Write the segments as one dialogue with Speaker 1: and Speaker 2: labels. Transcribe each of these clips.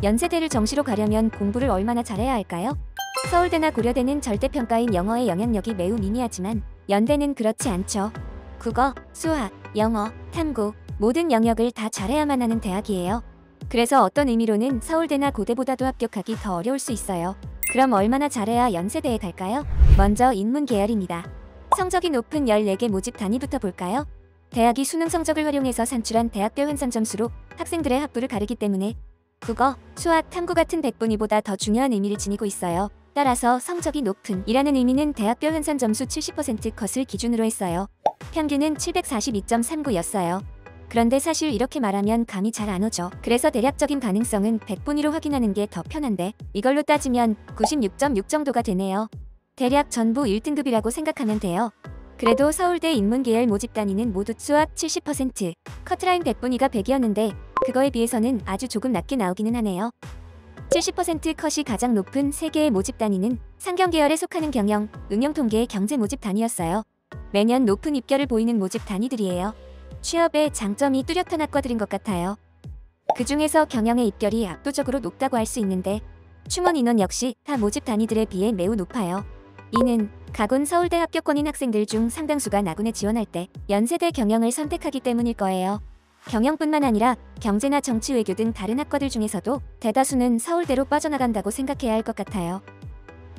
Speaker 1: 연세대를 정시로 가려면 공부를 얼마나 잘해야 할까요? 서울대나 고려대는 절대평가인 영어의 영향력이 매우 미미하지만 연대는 그렇지 않죠. 국어, 수학, 영어, 탐구 모든 영역을 다 잘해야만 하는 대학이에요. 그래서 어떤 의미로는 서울대나 고대보다도 합격하기 더 어려울 수 있어요. 그럼 얼마나 잘해야 연세대에 갈까요? 먼저 인문계열입니다. 성적이 높은 14개 모집 단위부터 볼까요? 대학이 수능 성적을 활용해서 산출한 대학별 환산 점수로 학생들의 학부를 가르기 때문에 국어, 수학, 탐구 같은 백분위보다 더 중요한 의미를 지니고 있어요. 따라서 성적이 높은 이라는 의미는 대학별 환산 점수 70% 컷을 기준으로 했어요. 평균은 742.39였어요. 그런데 사실 이렇게 말하면 감이 잘 안 오죠. 그래서 대략적인 가능성은 백분위로 확인하는 게 더 편한데 이걸로 따지면 96.6 정도가 되네요. 대략 전부 1등급이라고 생각하면 돼요. 그래도 서울대 인문계열 모집 단위는 모두 수학 70%, 커트라인 백분위가 100이었는데 그거에 비해서는 아주 조금 낮게 나오기는 하네요. 70% 컷이 가장 높은 3개의 모집 단위는 상경계열에 속하는 경영, 응용통계, 경제 모집 단위였어요. 매년 높은 입결을 보이는 모집 단위들이에요. 취업에 장점이 뚜렷한 학과들인 것 같아요. 그 중에서 경영의 입결이 압도적으로 높다고 할 수 있는데 충원 인원 역시 타 모집 단위들에 비해 매우 높아요. 이는 가군 서울대 합격권인 학생들 중 상당수가 나군에 지원할 때 연세대 경영을 선택하기 때문일 거예요. 경영뿐만 아니라 경제나 정치, 외교 등 다른 학과들 중에서도 대다수는 서울대로 빠져나간다고 생각해야 할 것 같아요.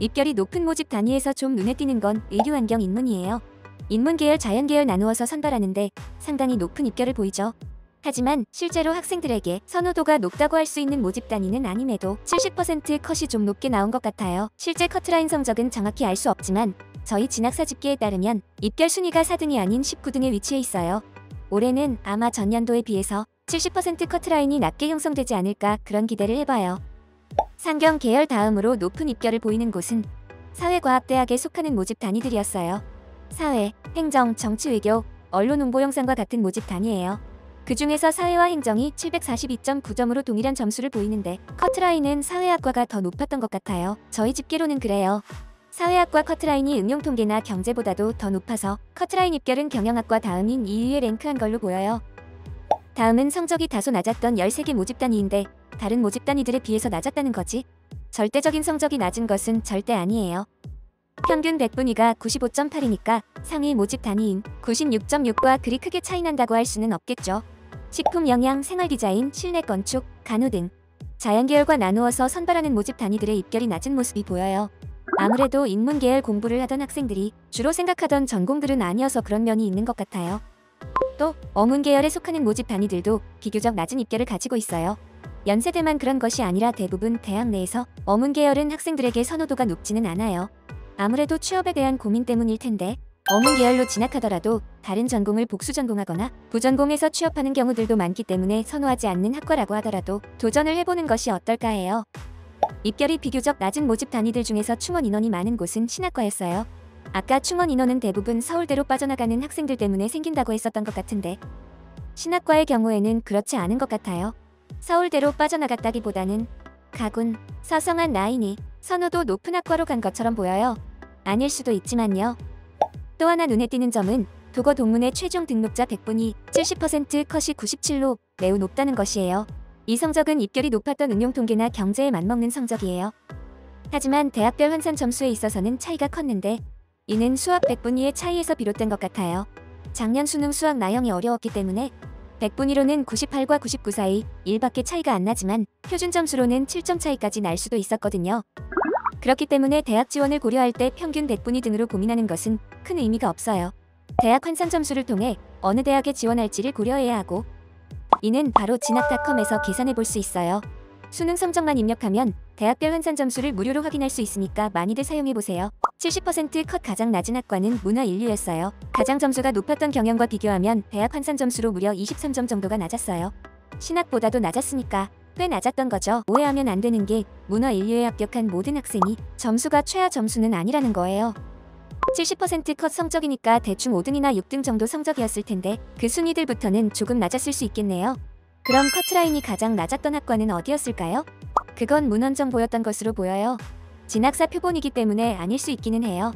Speaker 1: 입결이 높은 모집 단위에서 좀 눈에 띄는 건 의료환경 인문이에요. 인문계열, 자연계열 나누어서 선발하는데 상당히 높은 입결을 보이죠. 하지만 실제로 학생들에게 선호도가 높다고 할 수 있는 모집 단위는 아님에도 70% 컷이 좀 높게 나온 것 같아요. 실제 커트라인 성적은 정확히 알 수 없지만 저희 진학사 집계에 따르면 입결 순위가 4등이 아닌 19등에 위치해 있어요. 올해는 아마 전년도에 비해서 70% 커트라인이 낮게 형성되지 않을까 그런 기대를 해봐요. 상경계열 다음으로 높은 입결을 보이는 곳은 사회과학대학에 속하는 모집 단위들이었어요. 사회, 행정, 정치, 외교, 언론, 홍보, 영상과 같은 모집 단위예요. 그 중에서 사회와 행정이 742.9점으로 동일한 점수를 보이는데 커트라인은 사회학과가 더 높았던 것 같아요. 저희 집계로는 그래요. 사회학과 커트라인이 응용통계나 경제보다도 더 높아서 커트라인 입결은 경영학과 다음인 2위에 랭크한 걸로 보여요. 다음은 성적이 다소 낮았던 13개 모집 단위인데 다른 모집 단위들에 비해서 낮았다는 거지. 절대적인 성적이 낮은 것은 절대 아니에요. 평균 백분위가 95.8이니까 상위 모집 단위인 96.6과 그리 크게 차이 난다고 할 수는 없겠죠. 식품, 영양, 생활 디자인, 실내 건축, 간호 등 자연계열과 나누어서 선발하는 모집 단위들의 입결이 낮은 모습이 보여요. 아무래도 인문계열 공부를 하던 학생들이 주로 생각하던 전공들은 아니어서 그런 면이 있는 것 같아요. 또 어문계열에 속하는 모집 단위들도 비교적 낮은 입결을 가지고 있어요. 연세대만 그런 것이 아니라 대부분 대학 내에서 어문계열은 학생들에게 선호도가 높지는 않아요. 아무래도 취업에 대한 고민 때문일 텐데 어문계열로 진학하더라도 다른 전공을 복수 전공하거나 부전공해서 취업하는 경우들도 많기 때문에 선호하지 않는 학과라고 하더라도 도전을 해보는 것이 어떨까 해요. 입결이 비교적 낮은 모집 단위들 중에서 충원 인원이 많은 곳은 신학과였어요. 아까 충원 인원은 대부분 서울대로 빠져나가는 학생들 때문에 생긴다고 했었던 것 같은데 신학과의 경우에는 그렇지 않은 것 같아요. 서울대로 빠져나갔다기보다는 가군, 서성한 라인이 선호도 높은 학과로 간 것처럼 보여요. 아닐 수도 있지만요. 또 하나 눈에 띄는 점은 도거 동문의 최종 등록자 100분이 70% 컷이 97로 매우 높다는 것이에요. 이 성적은 입결이 높았던 응용통계나 경제에 맞먹는 성적이에요. 하지만 대학별 환산 점수에 있어서는 차이가 컸는데 이는 수학 100분위의 차이에서 비롯된 것 같아요. 작년 수능 수학 나형이 어려웠기 때문에 100분위로는 98과 99 사이 1밖에 차이가 안 나지만 표준 점수로는 7점 차이까지 날 수도 있었거든요. 그렇기 때문에 대학 지원을 고려할 때 평균 100분위 등으로 고민하는 것은 큰 의미가 없어요. 대학 환산 점수를 통해 어느 대학에 지원할지를 고려해야 하고 이는 바로 진학닷컴에서 계산해 볼 수 있어요. 수능 성적만 입력하면 대학별 환산 점수를 무료로 확인할 수 있으니까 많이들 사용해 보세요. 70% 컷 가장 낮은 학과는 문화인류였어요. 가장 점수가 높았던 경영과 비교하면 대학 환산 점수로 무려 23점 정도가 낮았어요. 신학보다도 낮았으니까 꽤 낮았던 거죠. 오해하면 안 되는 게 문화인류에 합격한 모든 학생이 점수가 최하 점수는 아니라는 거예요. 70% 컷 성적이니까 대충 5등이나 6등 정도 성적이었을 텐데 그 순위들부터는 조금 낮았을 수 있겠네요. 그럼 커트라인이 가장 낮았던 학과는 어디였을까요? 그건 문헌정보였던 것으로 보여요. 진학사 표본이기 때문에 아닐 수 있기는 해요.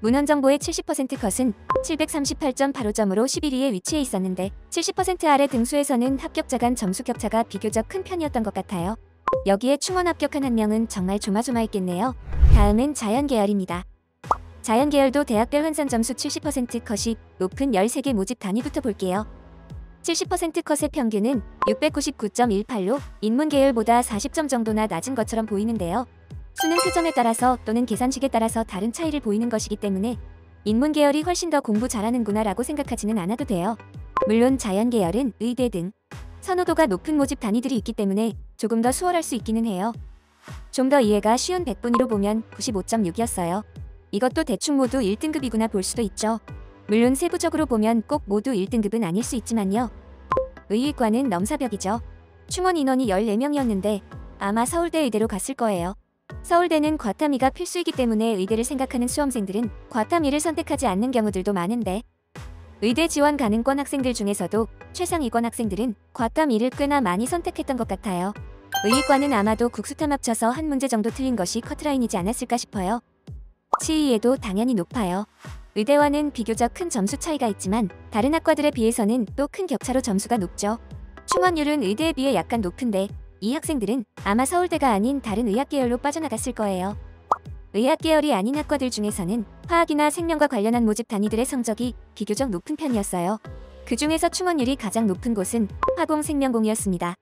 Speaker 1: 문헌정보의 70% 컷은 738.85점으로 11위에 위치해 있었는데 70% 아래 등수에서는 합격자 간 점수 격차가 비교적 큰 편이었던 것 같아요. 여기에 충원 합격한 한 명은 정말 조마조마했겠네요. 다음은 자연계열입니다. 자연계열도 대학별 환산 점수 70% 컷이 높은 13개 모집 단위부터 볼게요. 70% 컷의 평균은 699.18로 인문계열보다 40점 정도나 낮은 것처럼 보이는데요. 수능 표점에 따라서 또는 계산식에 따라서 다른 차이를 보이는 것이기 때문에 인문계열이 훨씬 더 공부 잘하는구나 라고 생각하지는 않아도 돼요. 물론 자연계열은 의대 등 선호도가 높은 모집 단위들이 있기 때문에 조금 더 수월할 수 있기는 해요. 좀 더 이해가 쉬운 100분위로 보면 95.6이었어요. 이것도 대충 모두 1등급이구나 볼 수도 있죠. 물론 세부적으로 보면 꼭 모두 1등급은 아닐 수 있지만요. 의의과는 넘사벽이죠. 충원 인원이 14명이었는데 아마 서울대 의대로 갔을 거예요. 서울대는 과탐2가 필수이기 때문에 의대를 생각하는 수험생들은 과탐2를 선택하지 않는 경우들도 많은데 의대 지원 가능권 학생들 중에서도 최상 위권 학생들은 과탐2를 꽤나 많이 선택했던 것 같아요. 의의과는 아마도 국수탐 합쳐서 한 문제 정도 틀린 것이 커트라인이지 않았을까 싶어요. 치의에도 당연히 높아요. 의대와는 비교적 큰 점수 차이가 있지만 다른 학과들에 비해서는 또 큰 격차로 점수가 높죠. 충원율은 의대에 비해 약간 높은데 이 학생들은 아마 서울대가 아닌 다른 의학계열로 빠져나갔을 거예요. 의학계열이 아닌 학과들 중에서는 화학이나 생명과 관련한 모집 단위들의 성적이 비교적 높은 편이었어요. 그 중에서 충원율이 가장 높은 곳은 화공생명공이었습니다.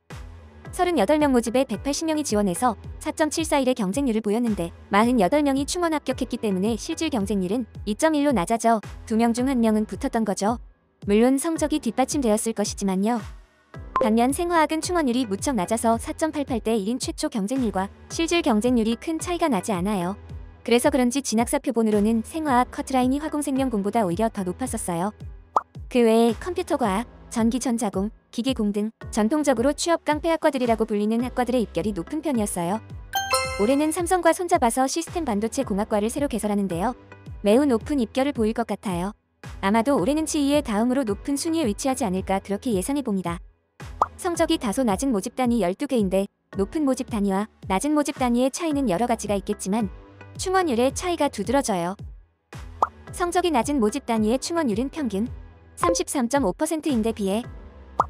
Speaker 1: 38명 모집에 180명이 지원해서 4.741의 경쟁률을 보였는데 48명이 충원 합격했기 때문에 실질 경쟁률은 2.1로 낮아져 2명 중 1명은 붙었던 거죠. 물론 성적이 뒷받침되었을 것이지만요. 반면 생화학은 충원율이 무척 낮아서 4.88대 1인 최초 경쟁률과 실질 경쟁률이 큰 차이가 나지 않아요. 그래서 그런지 진학사 표본으로는 생화학 커트라인이 화공생명공보다 오히려 더 높았었어요. 그 외에 컴퓨터과학, 전기전자공, 기계공 등 전통적으로 취업 깡패 학과들이라고 불리는 학과들의 입결이 높은 편이었어요. 올해는 삼성과 손잡아서 시스템 반도체 공학과를 새로 개설하는데요. 매우 높은 입결을 보일 것 같아요. 아마도 올해는 치의의 다음으로 높은 순위에 위치하지 않을까 그렇게 예상해봅니다. 성적이 다소 낮은 모집 단위 12개인데 높은 모집 단위와 낮은 모집 단위의 차이는 여러 가지가 있겠지만 충원율의 차이가 두드러져요. 성적이 낮은 모집 단위의 충원율은 평균 33.5%인데 비해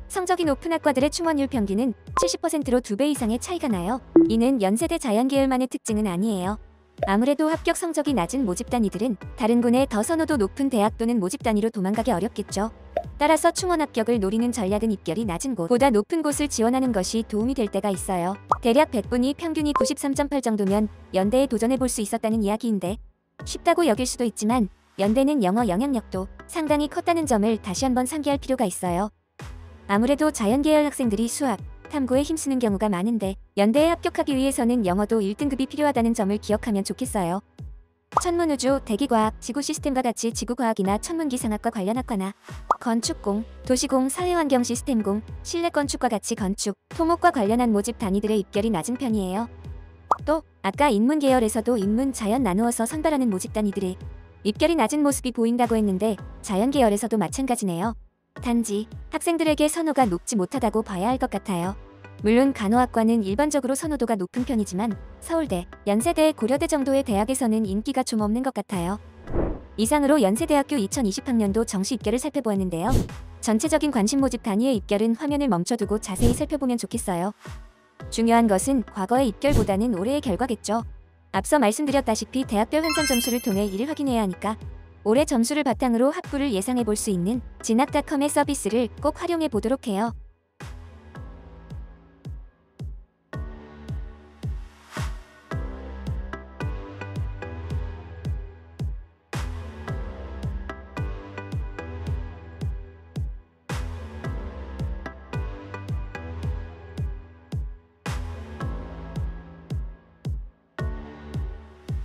Speaker 1: 성적이 높은 학과들의 충원율 평균은 70%로 2배 이상의 차이가 나요. 이는 연세대 자연계열만의 특징은 아니에요. 아무래도 합격 성적이 낮은 모집 단위들은 다른 군에 더 선호도 높은 대학 또는 모집 단위로 도망가기 어렵겠죠. 따라서 충원 합격을 노리는 전략은 입결이 낮은 곳보다 높은 곳을 지원하는 것이 도움이 될 때가 있어요. 대략 100분위 평균이 93.8 정도면 연대에 도전해볼 수 있었다는 이야기인데 쉽다고 여길 수도 있지만 연대는 영어 영향력도 상당히 컸다는 점을 다시 한번 상기할 필요가 있어요. 아무래도 자연계열 학생들이 수학, 탐구에 힘쓰는 경우가 많은데 연대에 합격하기 위해서는 영어도 1등급이 필요하다는 점을 기억하면 좋겠어요. 천문우주, 대기과학, 지구시스템과 같이 지구과학이나 천문기상학과 관련 학과나 건축공, 도시공, 사회환경 시스템공, 실내건축과 같이 건축, 토목과 관련한 모집 단위들의 입결이 낮은 편이에요. 또 아까 인문계열에서도 인문, 자연 나누어서 선발하는 모집 단위들의 입결이 낮은 모습이 보인다고 했는데 자연계열에서도 마찬가지네요. 단지 학생들에게 선호가 높지 못하다고 봐야 할 것 같아요. 물론 간호학과는 일반적으로 선호도가 높은 편이지만 서울대, 연세대, 고려대 정도의 대학에서는 인기가 좀 없는 것 같아요. 이상으로 연세대학교 2020학년도 정시 입결을 살펴보았는데요. 전체적인 관심 모집 단위의 입결은 화면을 멈춰두고 자세히 살펴보면 좋겠어요. 중요한 것은 과거의 입결보다는 올해의 결과겠죠. 앞서 말씀드렸다시피 대학별 환산 점수를 통해 이를 확인해야 하니까 올해 점수를 바탕으로 학부를 예상해 볼 수 있는 진학닷컴의 서비스를 꼭 활용해 보도록 해요.